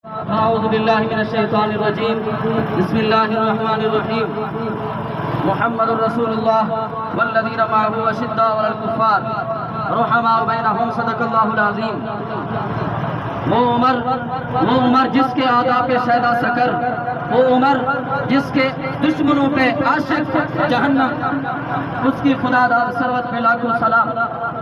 أعوذ بالله من الشيطان الرجيم. بسم الله الرحمن الرحيم. محمد رسول الله والذين معه أشداء على الكفار رحماء بينهم. صدق الله العظيم. وہ عمر جس کے آداب پہ شیدا سکر، وہ عمر جس کے دشمنوں پہ عاشق جہنم، اس کی خدا داد سروت میں لاکھوں سلام.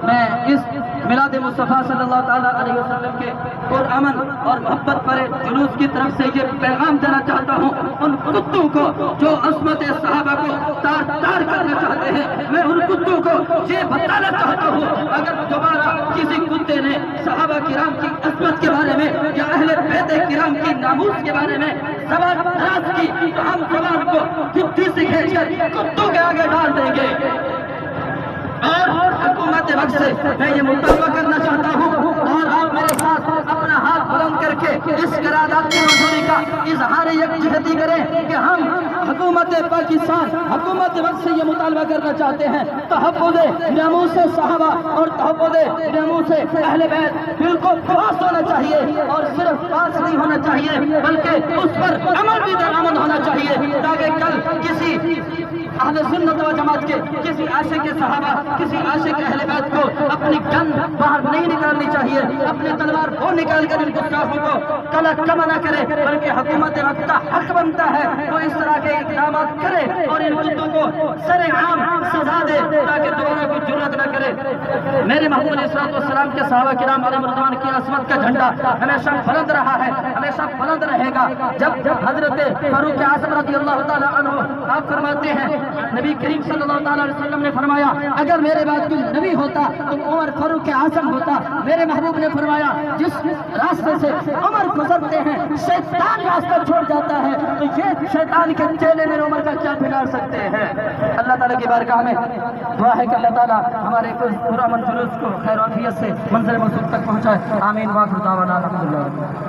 میں اس میلاد مصطفیٰ صلی اللہ تعالیٰ علیہ وسلم کے پرامن اور محبت بھرے جلوس کی طرف سے یہ پیغام دینا چاہتا ہوں ان کتوں کو جو عصمت صحابہ کو تار تار کرنا چاہتے ہیں. میں ان کتوں کو یہ بتانا چاہتا ہوں اگر دوبارہ کسی کتے نے صحابہ کرام کی عصمت کے بارے میں یا اہل بیت کرام کی ناموس کے بارے میں زبان دراز کی تو ہم زبان کو کتی سے کھینچ کر کتوں کے آگے ڈال دیں گے. اور حکومت وقت سے میں یہ مطالبہ کرنا چاہتا ہوں اور آپ میرے ساتھ اپنا ہاتھ بلند کر کے اس قرارداد کی منظوری کا اظہار یکجہتی کریں کہ ہم حکومت پاکستان حکومت وقت سے یہ مطالبہ کرنا چاہتے ہیں تحفظ ناموس صحابہ اور تحفظ ناموس اہل بیت بالکل پاس ہونا چاہیے اور صرف پاس نہیں ہونا چاہیے بلکہ اس پر عمل بھی درآمد ہونا چاہیے تاکہ کل کسی اہل سنت و جماعت کے کسی عاشق صحابہ کسی عاشق اہل بیت کو اپنی گن باہر نہیں نکالنی چاہیے، اپنی تلوار وہ نکال کر ان گستاخوں کو کلا کما نہ کرے بلکہ حکومت وقت کا حق بنتا ہے وہ اس طرح کے اقدامات کرے اور ان کتوں کو سر عام سزا دے تاکہ دوبارہ کوئی جرأت نہ کرے. میرے محبوب علیہ السلام کے صحابہ کرام علیہ رضوان کی عصمت کا جھنڈا ہمیشہ بلند رہا ہے، ہمیشہ بلند رہے گا. جب حضرت فاروق اعظم رضی اللہ تعالیٰ عنہ آپ فرماتے ہیں نبی کریم صلی اللہ تعالیٰ علیہ وسلم نے فرمایا اگر میرے بعد کوئی نبی ہوتا تو عمر فاروق اعظم ہوتا. میرے محبوب نے فرمایا جس راستے سے عمر گزرتے ہیں شیطان راستہ چھوڑ جاتا ہے تو یہ شیطان کے چیلے میرے عمر کا کیا بگاڑ سکتے ہیں. اللہ تعالیٰ کی بارگاہ میں دعا ہے کہ اللہ تعالیٰ ہمارے پورا جلوس کو خیر و عافیت سے منزل مقصود تک پہنچائے. آمین. واخر دعوانا الحمدللہ.